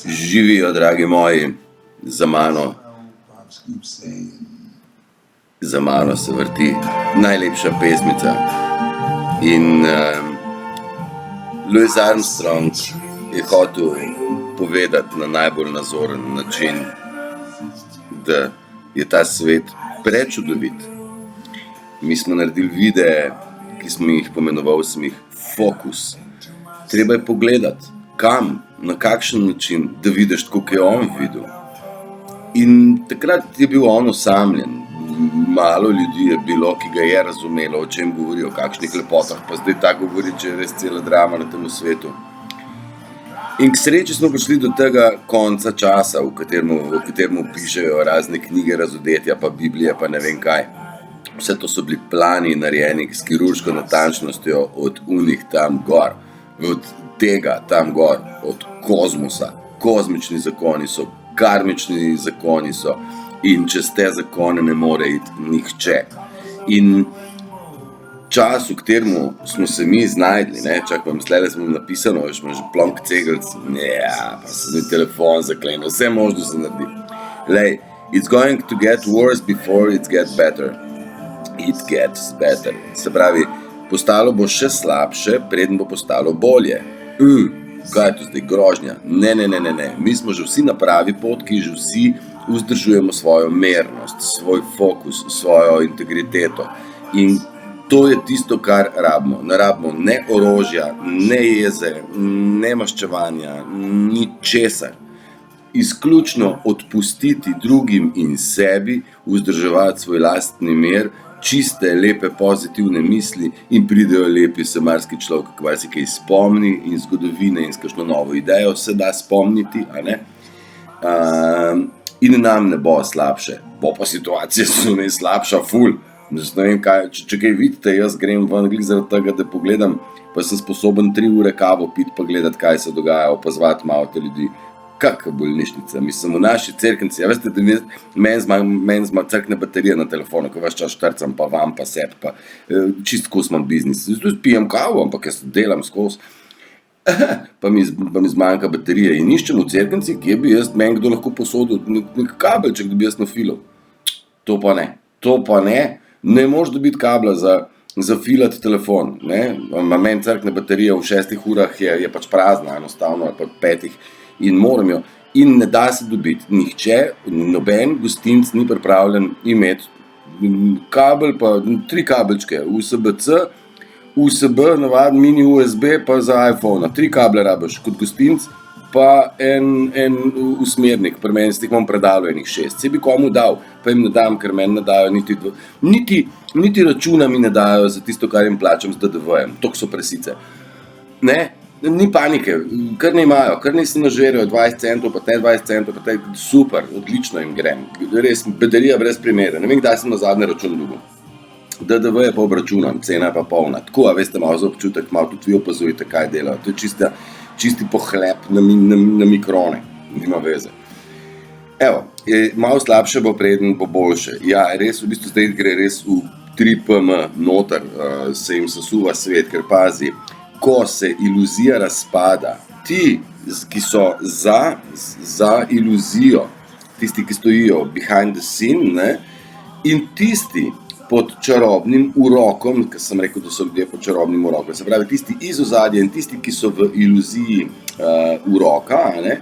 Živijo, dragi moji, za mano se vrti najlepša pesmica. In Louis Armstrong je hotel povedati na najbolj nazoren način, da je ta svet prečudovit. Mi smo naredili videe, ki smo jih pomenovali Fokus. Treba je pogledati, kam, na kakšen način, da vidiš, kako je on videl. In takrat je bil on osamljen. Malo ljudi je bilo, ki ga je razumelo, o čem govori, o kakšnih lepotah, pa zdaj ta govori, če je res cela drama na tem svetu. In k sreči smo prišli do tega konca časa, v katerem pišejo razne knjige razodetja, pa Biblije, pa ne vem kaj. Vse to so bili plani narejeni s kirurško natančnostjo od unih tam gor, od tega tam gor, od kozmosa. Kozmični zakoni so, karmični zakoni so in čez te zakone ne more iti nihče. In čas, v katerem smo se mi znajdli, čakam, slede smo napisano, veš, ima že plonk cegelc, pa se mi telefon zaklene, vse možno se naredi. Lej, it's going to get worse before it gets better. It gets better. Se pravi, postalo bo še slabše, preden bo postalo bolje. Kaj je to zdaj, grožnja? Ne. Mi smo že vsi na pravi potki, že vsi vzdržujemo svojo mernost, svoj fokus, svojo integriteto. In to je tisto, kar rabimo. Ne rabimo ne orožja, ne jeze, ne maščevanja, ničesar. Izključno odpustiti drugim in sebi, vzdrževati svoj lastni mir, čiste, lepe, pozitivne misli in pridejo lepi, se marski človek kaj spomni in zgodovine in s kakšno novo idejo se da spomniti, a ne? In nam ne bo slabše, bo pa situacija zunaj slabša, ful. Ne vem kaj, če kaj vidite, jaz grem ven zaradi tega, da pogledam, pa sem sposoben 3 ure kavo piti, pa gledati, kaj se dogaja, opazovati malo te ljudi. Kakva bolnišnica, mislim, v naši cerknici, ja veste, da meni zma crkne baterija na telefonu, ko vaš čas štrcam, pa vam, pa sep, pa čist kos imam biznis. Zdaj pijem kavo, ampak jaz delam skozi. Pa mi zmanjka baterije in iščem v cerknici, kje bi jaz, meni kdo lahko posodil nek kabelček, da bi jaz nafilal. To pa ne. Ne moš dobiti kabla za filati telefon, ne. Meni crkne baterija v 6 urah je pač prazna, enostavno, ali pa 5. In moram jo. In ne da se dobiti. Nihče, noben gostinc ni pripravljen imeti kabel, pa 3 kabelčke, USB-C, USB, navaden mini USB, pa za iPhone. 3 kable rabiš kot gostinc, pa en usmernik. Pri meni stih imam predalo enih 6. Se bi komu dal, pa jim ne dam, ker meni ne dajo niti računa mi ne dajo za tisto, kar jim plačam z DDV-jem. Tok so presice. Ne? Ni panike, kar ne imajo, kar ne se nažerijo 20 centov, pa te 20 centov, pa te super, odlično jim grem. Res, baterija brez primere, ne vem, kdaj sem na zadnji račun dobil. DDV je pa obračunan, cena je pa polna. Tako, a veste, malo za občutek, malo tudi vi opazujete, kaj delajo. To je čisti pohlep na mikrone, nima veze. Evo, malo slabše bo preden bo boljše. Ja, res, v bistvu zdaj gre res v 3PM noter, se jim sesuva svet, ker pazi, ko se iluzija razpada, ti, ki so za iluzijo, tisti, ki stojijo behind the scene, ne, in tisti pod čarobnim urokom, ker sem rekel, da so ljudje pod čarobnim urokom, se pravi, tisti iz ozadja in tisti, ki so v iluziji uroka, ne,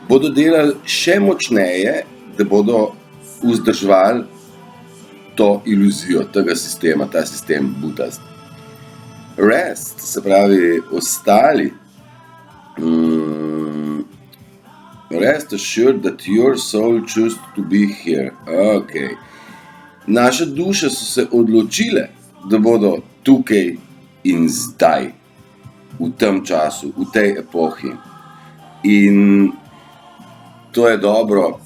bodo delali še močneje, da bodo vzdrževali to iluzijo tega sistema, ta sistem butast. Rest, se pravi, ostali. Rest assured that your soul chose to be here. Ok. Naše duše so se odločile, da bodo tukaj in zdaj, v tem času, v tej epohi. In to je dobro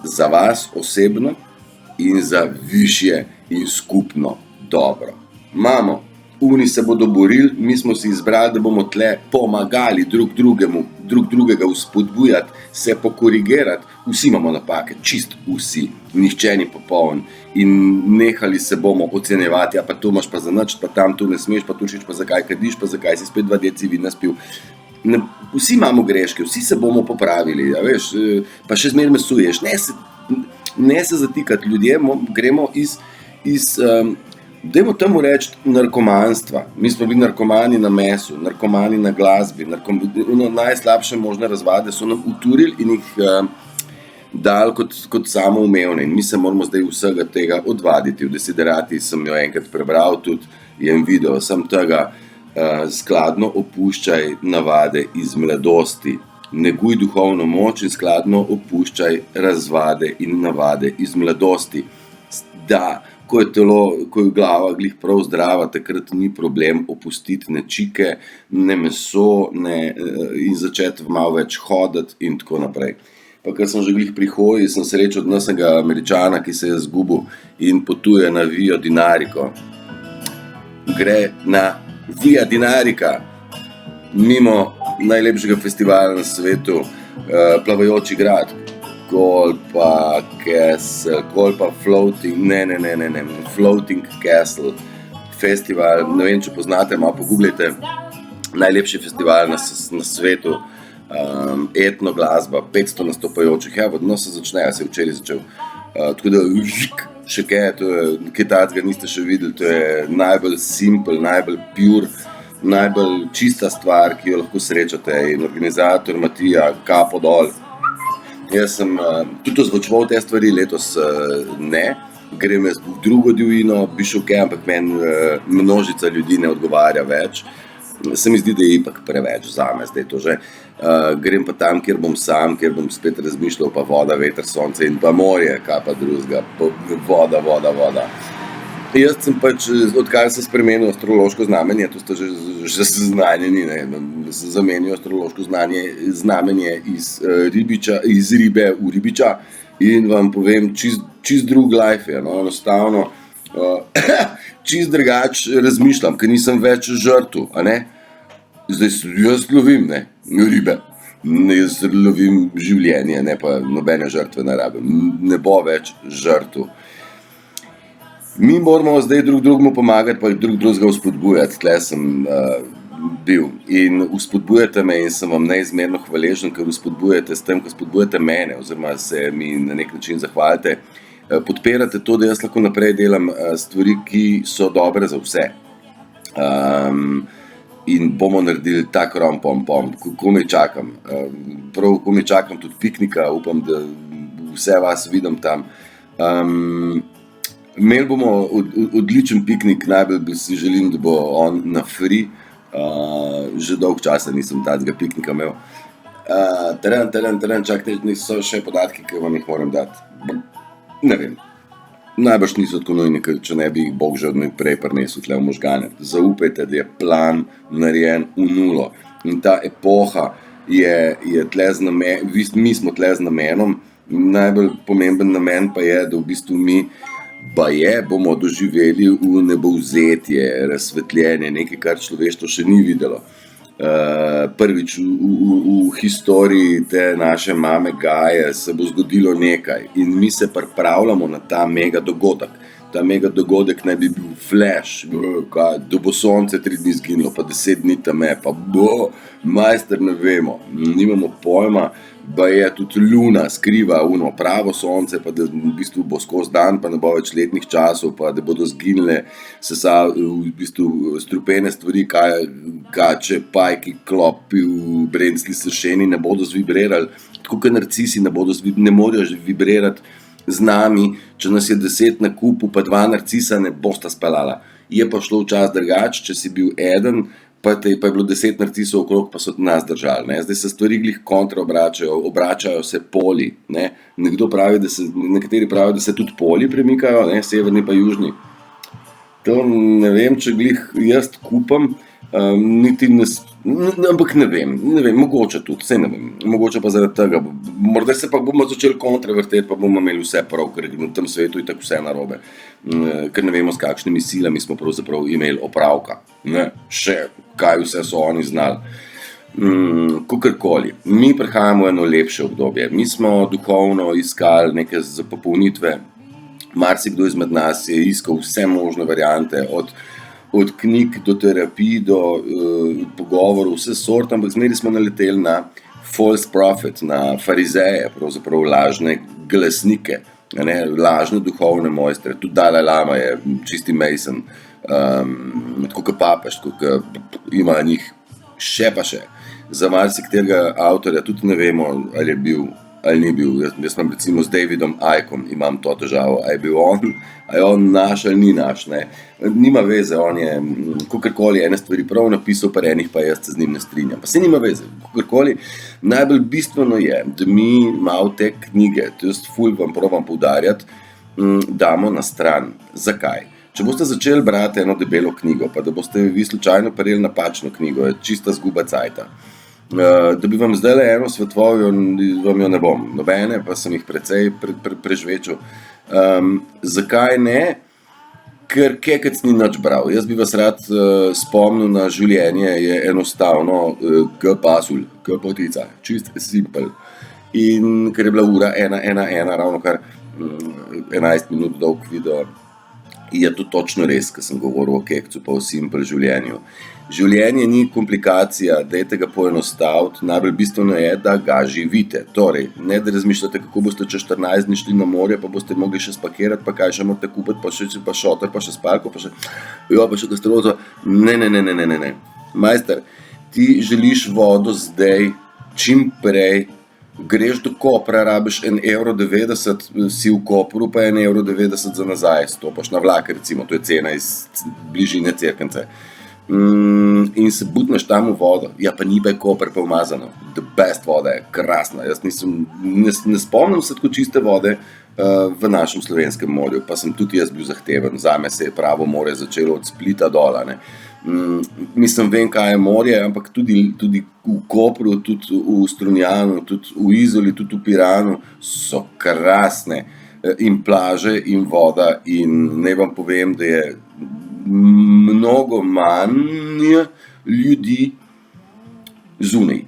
za vas osebno in za višje in skupno dobro. Imamo Oni se bodo borili, mi smo si izbrali, da bomo tle pomagali drug drugega vzpodbujati, se pokorigirati. Vsi imamo napake, čist vsi, nihče ni popoln. In nehali se bomo ocenjevati, pa to imaš pa za nič, pa tam to ne smeš, pa tu šiš, pa zakaj kadiš, pa zakaj si spet 2 deci vina spil. Vsi imamo greške, vsi se bomo popravili, ja, veš, pa še zmeraj mesuješ. Ne se zatikati, ljudje gremo dajmo temu reči narkomanstva. Mi smo bili narkomani na mesu, narkomani na glasbi, najslabše možne razvade so nam uturili in jih dali kot samoumevne. In mi se moramo zdaj vsega tega odvaditi. V Desiderati sem jo enkrat prebral, tudi jem video, sem tega skladno opuščaj navade iz mladosti. Neguj duhovno moč in skladno opuščaj razvade in navade iz mladosti. Da, ko je glava glih prav zdrava, takrat ni problem opustiti ne čike, ne meso, in začeti malo več hoditi in tako naprej. Pa ker sem že glih pri hoji, sem srečal od nasega Američana, ki se je zgubil in potuje na Via Dinarico. Gre na Via Dinarica, mimo najlepšega festivala na svetu, Plavajoči grad. Kolpa Castle, Kolpa Floating, Floating Castle festival, ne vem, če poznate, malo pogooglejte, najlepši festival na svetu, etno glasba, 500 nastopajočih, vedno se začne, se je včeraj začel, tako da še kaj takega niste še videli, to je najbolj simple, najbolj pure, najbolj čista stvar, ki jo lahko srečate, in organizator Matija, kapo dol. Jaz sem tudi ozvočeval te stvari, letos ne, grem jaz v drugo divjino, bi šel kaj, ampak meni množica ljudi ne odgovarja več. Se mi zdi, da je ipak preveč zame zdaj to že. Grem pa tam, kjer bom sam, kjer bom spet razmišljal, pa voda, veter, sonce in pa morje, kaj pa drugega, voda. Jaz sem pač, odkar se spremenil astrološko znamenje, to ste že seznanjeni, se zamenil astrološko znamenje iz ribe v ribiča in vam povem, čist drug life je, enostavno, čist drugač razmišljam, ker nisem več žrtev, a ne? Zdaj jaz lovim, ribe, jaz lovim življenje, ne pa nobene žrtve ne rabim, ne bo več žrtev. Mi moramo zdaj drug drugemu pomagati, pa drug drugega vzpodbujati, tle sem bil. In vzpodbujate me in sem vam neizmerno hvaležen, ker vzpodbujate s tem, ko vzpodbujate mene, oziroma se mi na nek način zahvalite. Podpirate to, da jaz lahko naprej delam stvari, ki so dobre za vse. In bomo naredili ta pom, komaj čakam. Prav komaj čakam tudi piknika, upam, da vse vas vidim tam. Imeli bomo odličen piknik, najbolj si želim, da bo on na free, že dolgo časa nisem tega piknika imel. Čakajte, niso še podatki, ki vam jih moram dati. Ne vem, najbrž niso tako nujni, če ne bi jih Bog že od prej prinesel tle v možgane. Zaupajte, da je plan narejen v nulo. In ta epoha je tle z namenom, mi smo tle z namenom, najbolj pomemben namen pa je, da v bistvu mi bomo doživeli v nebovzetje, razsvetljenje, nekaj, kar človeštvo še ni videlo. Prvič v historiji te naše mame Gaje se bo zgodilo nekaj in mi se pripravljamo na ta mega dogodek. Ta mega dogodek naj bi bil flash, da bo sonce 3 dni zginilo, pa 10 dni teme, pa majster ne vemo, nimamo pojma. Je tudi luna skriva pravo sonce, pa da v bistvu bo skozi dan, pa ne bo več letnih časov, pa da bodo zginile v bistvu strupene stvari, kače, pajki, klopi, brendslji, sršeni ne bodo zvibrirali, tako kot narcisi ne morejo vibrirati z nami, če nas je 10 na kupu, pa 2 narcisa ne bosta speljala. Je pa šlo včasih drugače, če si bil eden, pa je bilo 10 narcisov okrog, pa so nas držali. Zdaj se stvari glih kontra obračajo se poli. Nekateri pravijo, da se tudi poli premikajo, severni pa južni. To ne vem, če glih jaz kupam, Niti ampak ne vem, mogoče tudi, saj ne vem, mogoče pa zaradi tega, morda se pa bomo začeli kontra vrteti, pa bomo imeli vse prav, ker v tem svetu je tako vse narobe, ker ne vemo, s kakšnimi silami smo pravzaprav imeli opravka, ne, še kaj vse so oni znali. Kakorkoli, mi prihajamo v eno lepše obdobje, mi smo duhovno iskali neke zapopolnitve, marsikdo izmed nas je iskal vse možne variante, od knjig do terapij, do pogovorov, vse sorte, ampak zmeraj smo naleteli na false prophet, na farizeje, pravzaprav lažne glasnike, ne, lažne duhovne mojstre, tudi Dalaj Lama je čisti Mason, tako kot papež, tako kot ima njih še pa še. Za marsikaterega avtorja tudi ne vemo, ali je bil ali ni bil. Jaz imam recimo z Davidom Ickom imam to težavo, a je on naš ali ni naš, ne. Nima veze, on je kakorkoli ene stvari prav napisal, pa enih pa jaz se z njim ne strinjam. Pa se nima veze, kakorkoli. Najbolj bistveno je, da mi malo te knjige, to jaz ful vam probam poudarjati, damo na stran. Zakaj? Če boste začeli brati eno debelo knjigo, pa da boste vi slučajno prejeli napačno knjigo, je čista zguba cajta. Da bi vam zdajle eno svetoval, vam jo ne bom. Nobene, pa sem jih precej prežvečil. Zakaj ne? Ker kekec ni nič bral. Jaz bi vas rad spomnil na življenje, je enostavno K-pasulj, K-potica, čist simpel. In ker je bila ura 1:1, ravno kar 11 minut dolg video, je to točno res, ko sem govoril o kekcu pa o simpel življenju. Življenje ni komplikacija, dajte ga poenostaviti, najbolj bistveno je, da ga živite. Torej, ne da razmišljate, kako boste čez 14 dni šli na morje, pa boste mogli še spakirati, pa kaj še morate kupiti, pa šotor, pa še spalko, pa še gastrozo. Ne. Majster, ti želiš vodo zdaj, čim prej, greš do Kopra, rabiš 1,90 €, si v Kopru, pa 1,90 € za nazaj, stopaš na vlak, recimo, to je cena iz bližine Cerknice. In se butneš tam v vodo, ja pa ni Koper pa umazano, the best voda je, krasna, jaz ne spomnim se tako čiste vode v našem Slovenskem morju, pa sem tudi jaz bil zahteven, zame se je pravo morje začelo od Splita dola, ne. Mislim, vem, kaj je morje, ampak tudi v Kopru, tudi v Strunjanu, tudi v Izoli, tudi v Piranu so krasne in plaže in voda in naj vam povem, da je mnogo manj ljudi zunaj.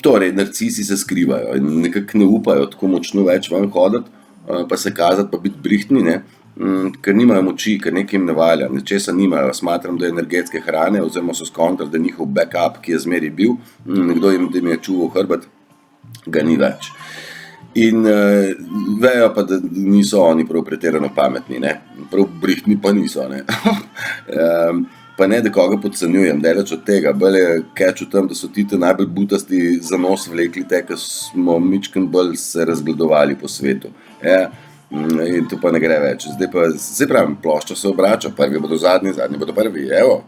Torej, narcisi se skrivajo in nekako ne upajo tako močno več ven hoditi, pa se kazati, pa biti brihtni, ne. Ker nimajo moči, ker nekaj jim ne valja, nečesa nimajo, smatram, da je energetske hrane, oziroma so skontrali, da njihov backup, ki je zmeraj bil, nekdo jim je čuval hrbet, ga ni več. In vejo pa, da niso oni prav pretirano pametni, ne, prav brihtni pa niso, ne. Pa ne, da koga podcenjujem, daleč od tega, bolj je catch v tem, da so ti najbolj butasti za nos vlekli te, ki smo mičken bolj se razgledovali po svetu. In to pa ne gre več. Zdaj pa, saj pravim, plošča se obrača, prvi bodo zadnji, zadnji bodo prvi, evo.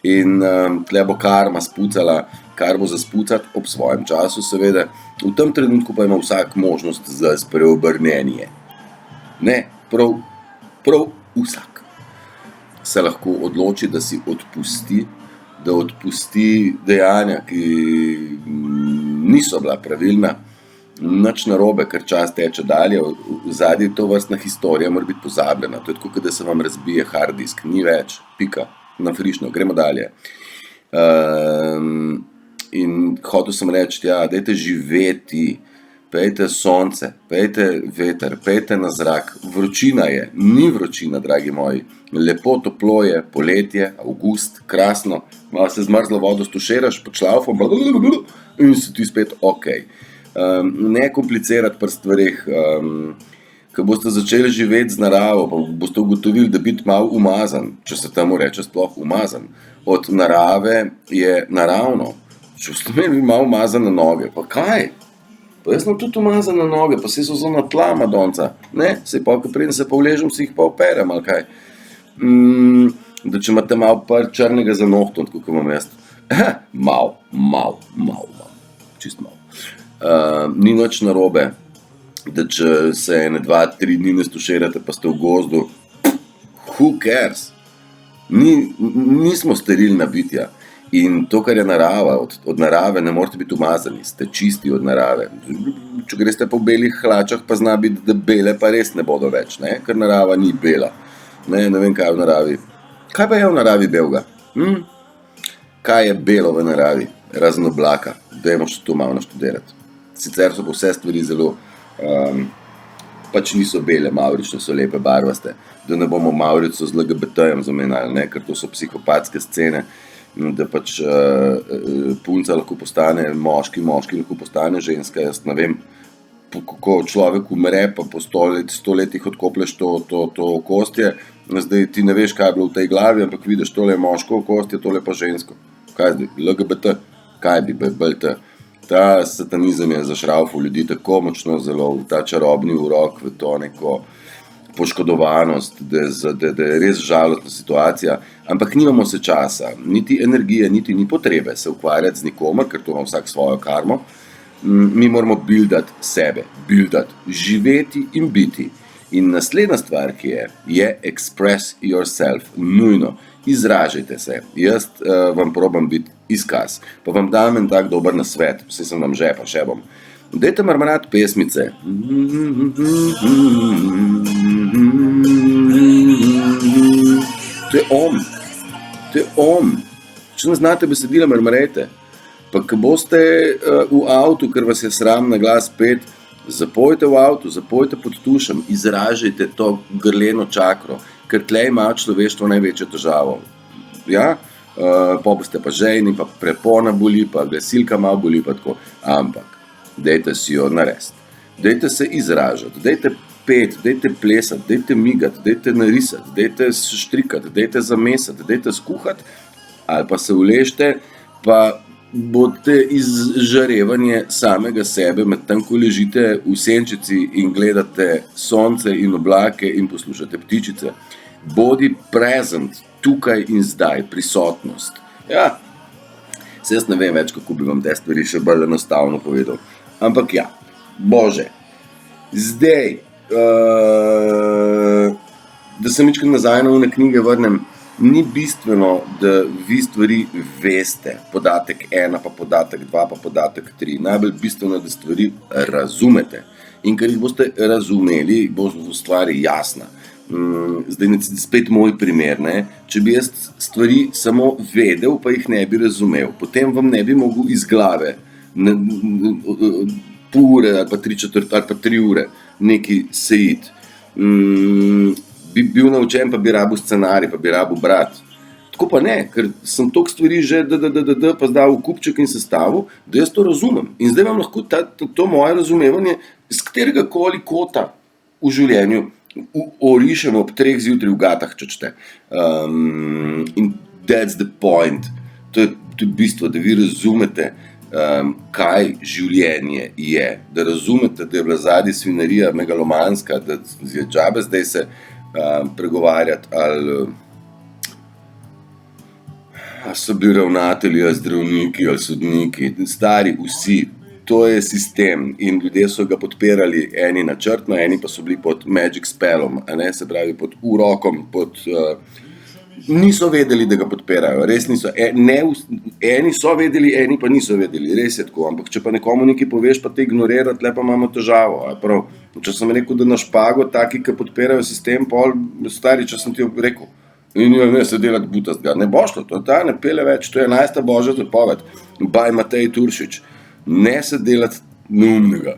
In tle bo karma spucala, kar bo za spucati ob svojem času, seveda. V tem trenutku pa ima vsak možnost za spreobrnenje. Ne, prav vsak se lahko odloči, da si odpusti, da odpusti dejanja, ki niso bila pravilna, nič narobe, ker čas teče dalje, zadnji tovrstna historija mora biti pozabljena. To je tako, da se vam razbije hard disk, ni več, pika, na frišno, gremo dalje. In hotel sem reči, ja, dajte živeti, pejte sonce, pejte veter, pejte na zrak, vročina je, ni vročina, dragi moji, lepo toplo je, poletje, avgust, krasno, malo se zmrzlo vodo stuširaš, pod šlaufom, in si ti spet okej. Ne komplicirati pri stvareh, ko boste začeli živeti z naravo, pa boste ugotovili, da biti malo umazan, če se temu reče sploh umazan, od narave je naravno. Če boste imeli malo umazane noge, pa kaj? Pa jaz sem tudi umazane noge, pa se so zelo na tla, madonca. Ne, sej pa, ko preden se pa vležem, si jih pa operem, ali kaj. Da če imate malo par črnega za nohtom, tako kot imam jaz. Malo, čist malo. Ni nič narobe, da če se 1, 2, 3 dni ne stuširate, pa ste v gozdu, who cares? Nismo sterilna bitja. In to, kar je narava, od narave ne morete biti umazani, ste čisti od narave. Če greste po belih hlačah, pa zna biti, da bele pa res ne bodo več, ne? Ker narava ni bela. Ne vem, kaj je v naravi. Kaj pa je v naravi belega? Kaj je belo v naravi? Razen oblaka. Dajmo še to malo naštudirati. Sicer so pa vse stvari zelo, pač niso bele, mavrične so lepe, barvaste. Da ne bomo Mavrico z LGBT-jem zamenjali, ne? Ker to so psihopatske scene. Da pač punca lahko postane moški, moški lahko postane ženska, jaz ne vem, ko človek umre, pa po 100 letih odkoplješ to okostje, zdaj ti ne veš, kaj je bilo v tej glavi, ampak vidiš, tole je moško okostje, tole pa žensko. Kaj zdaj, LGBT? Kaj bi BLT? Ta satanizem je zašraufal ljudi tako močno zelo, v ta čarobni urok, v to neko poškodovanost, da je res žalostna situacija, ampak nimamo se časa, niti energije, niti ni potrebe se ukvarjati z nikomer, ker to ima vsak svojo karmo. Mi moramo buildati sebe, živeti in biti. In naslednja stvar, ki je express yourself, nujno, izražajte se. Jaz vam probam biti izkaz, pa vam dam en tak dober nasvet, saj sem vam že, pa še bom. Dajte marmarati pesmice. To je om. Če ne znate besedila, marmarajte. Pa ko boste v avtu, ker vas je sram na glas pet, zapojte v avtu, zapojte pod tušem, izražajte to grleno čakro, ker tle ima človeštvo največjo težavo. Ja? Pa boste pa žejni, pa prepona boli, pa glasilka malo boli, pa tako. Ampak dajte si jo narediti, dajte se izražati, dajte peti, dajte plesati, dajte migati, dajte narisati, dajte štrikati, dajte zamesati, dajte skuhati, ali pa se uležite, pa boste izžarevanje samega sebe, medtem ko ležite v senčici in gledate sonce in oblake in poslušate ptičice. Bodi present, tukaj in zdaj, prisotnost. Ja, se jaz ne vem več, kako bi vam te stvari še bolj enostavno povedal. Ampak ja, Bože, zdaj, da se mičkam nazaj na one knjige vrnem, ni bistveno, da vi stvari veste, podatek 1, pa podatek 2, pa podatek 3. Najbolj bistveno, da stvari razumete. In ker jih boste razumeli, bo stvar jasna. Zdaj spet moj primer, ne? Če bi jaz stvari samo vedel, pa jih ne bi razumel, potem vam ne bi mogel iz glave pol ure ali pa 3/4 ali pa 3 ure nekaj sejiti. Bi bil naučen, pa bi rabil scenarij, pa bi rabil brati. Tako pa ne, ker sem toliko stvari že pa zdaj v kupček in sestavil, da jaz to razumem. In zdaj vam lahko to moje razumevanje z kateregakoli kota v življenju orišem ob 3 zjutraj v Gatah, če čete. In that's the point. To je bistvo, da vi razumete, kaj življenje je. Da razumete, da je bila zadnja svinarija megalomanska, da je džabe zdaj se pregovarjati, ali so bili ravnatelji, ali zdravniki, ali sodniki, stari vsi. To je sistem in ljudje so ga podpirali, eni načrtno, eni pa so bili pod magic spellom, se pravi pod urokom, niso vedeli, da ga podpirajo, res niso. Eni so vedeli, eni pa niso vedeli, res je tako, ampak če pa nekomu nekaj poveš, pa te ignorira, tle pa imamo težavo. Če sem rekel, da na špago taki, ki podpirajo sistem, pol stari, če sem ti rekel, in ne se delati butastga, ne bo šlo, to ta ne pele več, to je 11. božja zapoved, by Matej Turšič. Ne se delati neumnega,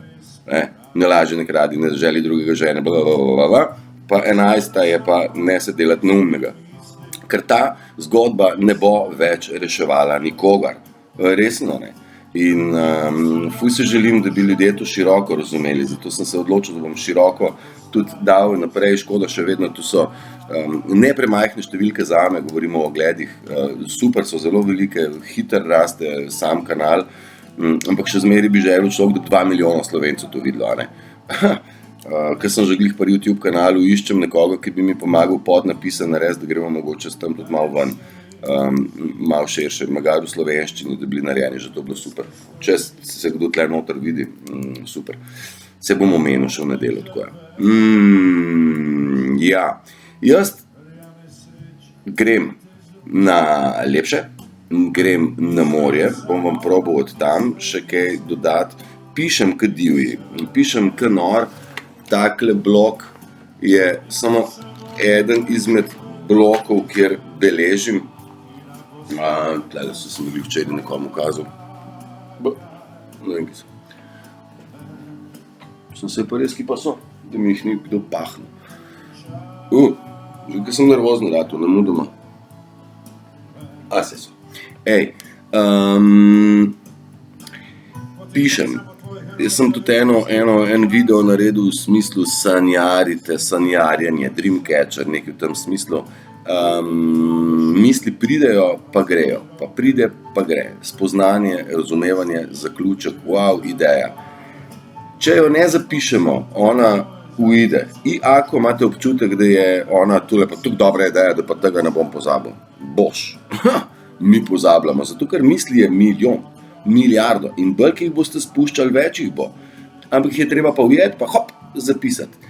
ne laži, ne kradi, ne želi drugega žene, pa 11. je pa ne se delati neumnega. Ker ta zgodba ne bo več reševala nikogar, resno ne. In fuj se želim, da bi ljudje to široko razumeli, zato sem se odločil, da bom široko tudi dal naprej, škoda še vedno, tu so nepremajhne številke zame, govorimo o ogledih, super so, zelo velike, hiter raste sam kanal, ampak še zmeri bi želel človek, da 2 milijona Slovencev to videlo, ker sem že glih pri YouTube kanalu, iščem nekoga, ki bi mi pomagal pod napise narediti, da gremo mogoče s tem tudi malo ven, malo širše, magari v slovenščini, da bili narejeni, že to bilo super. Če se kdo tle noter vidi, super. Se bom omenil še v nedeljo, tako je. Ja, jaz grem na lepše, grem na morje, bom vam probal od tam še kaj dodati. Pišem k divji, pišem k nor, takle blok je samo eden izmed blokov, kjer beležim. Tlele so se bili včeraj nekomu ukazal. Ne vem, ki so. Sem se pa res, ki pa so, da mi jih ni kdo pahnil. Že kaj sem nervozen rato, nemudoma. Se so. Pišem. Jaz sem tudi en video naredil v smislu sanjarjenje, dreamcatcher, nekaj v tem smislu. Misli pridejo, pa grejo, pa pride, pa gre. Spoznanje, razumevanje, zaključek, wow, ideja. Če jo ne zapišemo, ona uide. Ako imate občutek, da je ona tule pa tako dobra ideja, da pa tega ne bom pozabil. Boš. Mi pozabljamo, zato ker misli je milijon. Milijardo in bolj, ki jih boste spuščali, več jih bo. Ampak jih je treba pa ujeti, pa hop, zapisati.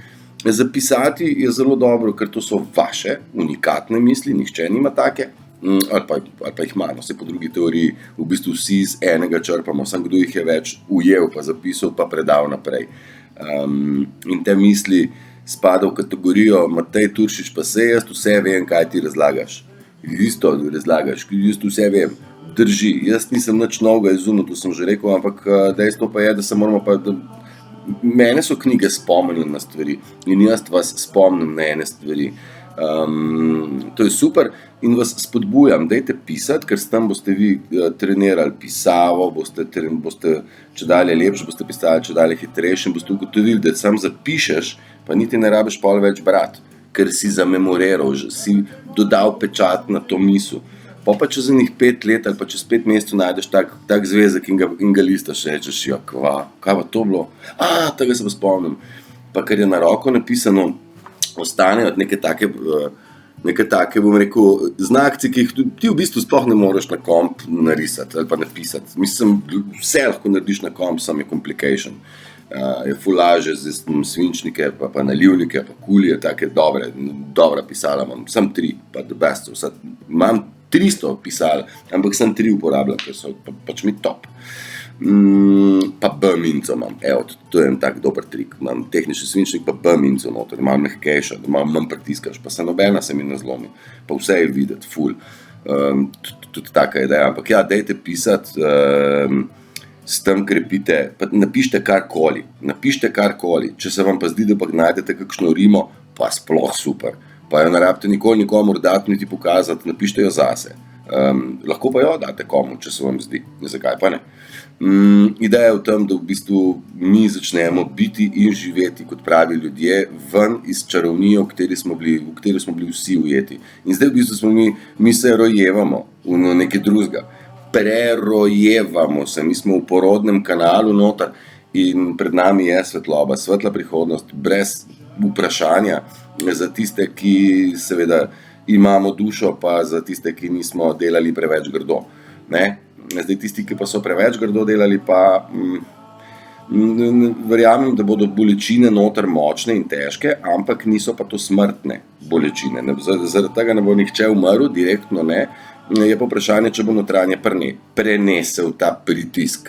Zapisati je zelo dobro, ker to so vaše, unikatne misli, nihče nima take, ali pa jih ima, no, se po drugi teoriji v bistvu vsi iz enega črpamo, sam kdo jih je več ujel, pa zapisal, pa predal naprej. In te misli spada v kategorijo Matej Turšič, pa se jaz vse vem, kaj ti razlagaš. Isto razlagaš, jaz vse vem. Drži, jaz nisem nič novega izumil, to sem že rekel, ampak dejstvo pa je, da se moramo pa... Mene so knjige spomnile na stvari in jaz vas spomnim na ene stvari. To je super in vas spodbujam, dajte pisati, ker s tem boste vi trenirali pisavo, boste čedalje lepše, boste pisali čedalje hitrejše in boste ugotovili, da sam zapišeš, pa niti ne rabiš pol več brati, ker si zamemoriral, si dodal pečat na to misel. Pa čez enih 5 let ali pa čez 5 mesecev najdeš tak zvezek in ga listaš, rečeš, kaj pa to bilo? Tega se pa spomnim. Pa ker je na roko napisano, ostanejo neke take, bom rekel, znakci, ki jih ti v bistvu sploh ne moreš na komp narisati ali pa napisati. Mislim, vse lahko narediš na komp, samo je complication. Je fulaže z svinčnike, pa nalivnike, pa kulije, take dobra pisala imam, sam 3, pa the best, imam 300 pisal, ampak sem 3 uporabljam, ker so pač mi top. Pa B-minco imam, to je en tak dober trik, imam tehnični svinčnik, pa B-minco noter, imam mehkejša, da manj pritiskaš, pa se nobena se mi ne zlomi, pa vse je videti, ful. Tudi taka ideja, ampak ja, dajte pisati, s tem krepite, pa napište karkoli, če se vam pa zdi, da pa najdete kakšno rimo, pa sploh super. Pa jo ne rabite nikoli nikomur dati, niti pokazati, napište jo zase. Lahko pa jo date komu, če se vam zdi. Zakaj pa ne? Ideja je v tem, da v bistvu mi začnemo biti in živeti, kot pravi ljudje, ven iz čarovnije, v kateri smo bili vsi ujeti. In zdaj v bistvu mi se rojevamo v nekaj drugega. Prerojevamo se, mi smo v porodnem kanalu noter in pred nami je svetloba, svetla prihodnost, brez vprašanja, za tiste, ki seveda imamo dušo, pa za tiste, ki nismo delali preveč grdo. Zdaj tisti, ki pa so preveč grdo delali, pa verjamem, da bodo bolečine noter močne in težke, ampak niso pa to smrtne bolečine. Zaradi tega ne bo nihče umrl, direktno ne, je pa vprašanje, če bo notranje prenesel ta pritisk.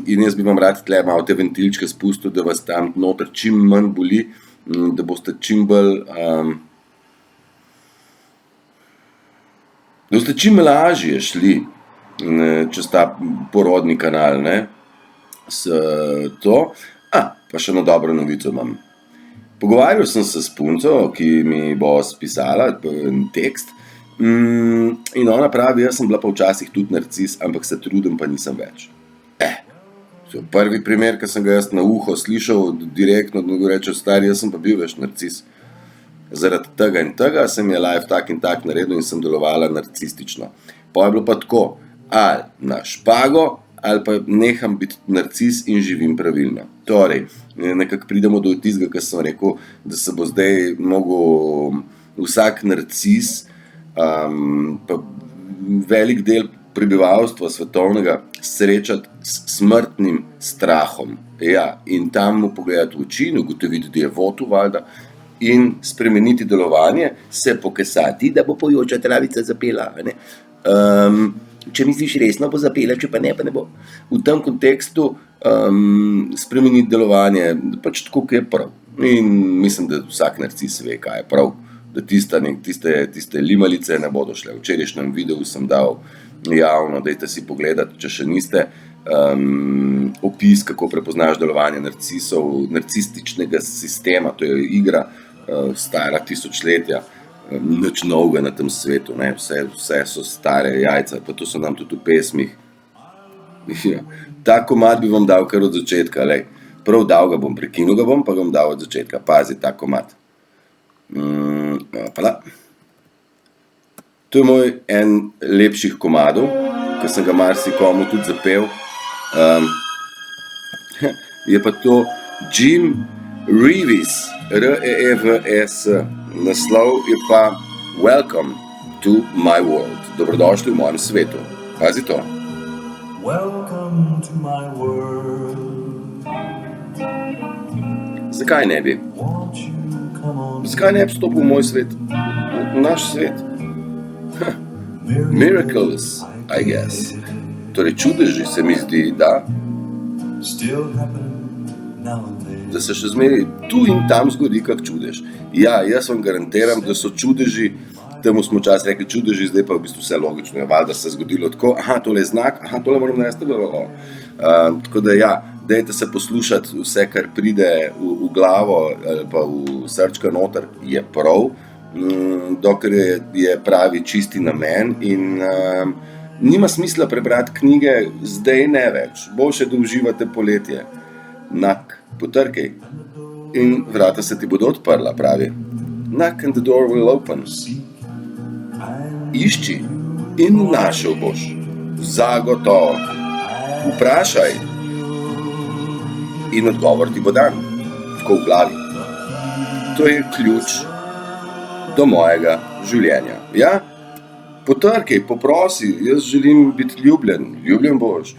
In jaz bi vam rad tle malo te ventilčke spustil, da vas tam noter čim manj boli, da boste čim bolj, da boste čim lažje šli čez ta porodni kanal, s to. Pa še eno dobro novico imam. Pogovarjal sem se s punco, ki mi bo spisala tekst, in ona pravi, jaz sem bila pa včasih tudi narcis, ampak se trudim, pa nisem več. Prvi primer, ki sem ga jaz na uho slišal direktno, da mi reče, stari, jaz sem pa bil več narcis. Zaradi tega in tega sem je life tak in tak naredil in sem delovala narcistično. Pa je bilo pa tako, ali na špago, ali pa neham biti narcis in živim pravilno. Torej, nekako pridemo do tistega, ki sem rekel, da se bo zdaj mogel vsak narcis, pa velik del prebivalstva svetovnega srečati s smrtnim strahom. In tam mu pogledati v oči in ugotoviti, da je votu valjda, in spremeniti delovanje, se pokesati, da bo pojoča travica zapela. Če misliš resno, bo zapela, če pa ne bo. V tem kontekstu spremeniti delovanje, pač tako, kot je prav. In mislim, da vsak narcis ve, kaj je prav. Da tiste limalice ne bodo šle. V včerajšnjem videu sem dal javno, dajte si pogledati, če še niste, opis, kako prepoznaš delovanje narcisov, narcističnega sistema, to je igra, stara tisočletja, nič novega na tem svetu, ne, vse so stare jajca, pa to so nam tudi v pesmih. Ja. Ta komad bi vam dal kar od začetka, lej. Prav dal ga bom, prekinil ga bom, pa ga bom dal od začetka. Pazi, ta komad. To je moj en lepših komadov, ki sem ga marsikomu tudi zapel. Je pa to Jim Reeves, R-E-E-V-E-S. Naslov je pa Welcome to my world. Dobrodošli v mojem svetu. Pazi to. Welcome to my world. Zakaj ne bi? Zakaj ne bi vstopil v moj svet? V naš svet? Miracles, I guess. Torej čudeži se mi zdi, da se še zmeraj tu in tam zgodi kak čudež. Ja, jaz vam garantiram, da so čudeži, temu smo včasih rekli čudeži, zdaj pa v bistvu vse logično je, valjda se je zgodilo tako, aha, tole je znak, aha, tole moram narediti, tako da ja, dajte se poslušati vse, kar pride v glavo ali pa v srčka noter, je prav, dokler je pravi čisti namen in nima smisla prebrati knjige, zdaj ne več, boljše da uživate poletje. Knock, potrkej in vrata se ti bodo odprla, pravi. Knock and the door will open. Išči in našel boš. Zagotovo. Vprašaj in odgovor ti bo dan. Tako v glavi. To je ključ do mojega življenja. Ja? Potrkej, poprosi, jaz želim biti ljubljen. Ljubljen boš.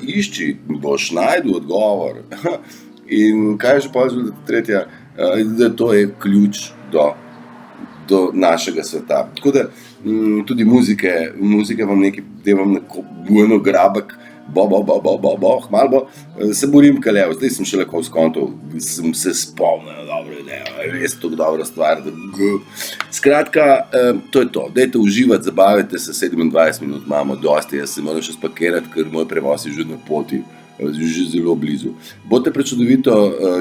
Išči, boš najdel odgovor. In kaj je že povedal tretja? Da to je ključ do našega sveta. Tako da tudi muzike vam nekaj, da vam neko bujno grabek, malo bo, se borim kalev, zdaj sem še lahko skontal, sem se spomnil, dobro idejo, res to dobra stvar. Skratka, to je to, dajte uživati, zabavajte se, 27 minut imamo, dosti, jaz se moram še spakirati, ker moj prevoz je že na poti, že zelo blizu. Bodite prečudovito,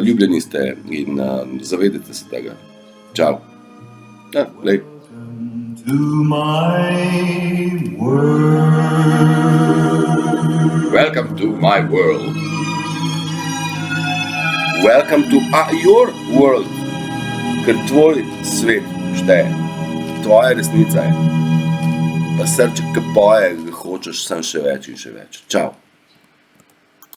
ljubljeni ste in zavedajte se tega. Čau. Ja, lej. Welcome to my world. Welcome to your world. Ker tvoj svet šteje. Tvoja resnica je. Pa srček, ki poje, ga hočeš sam še več in še več. Čau.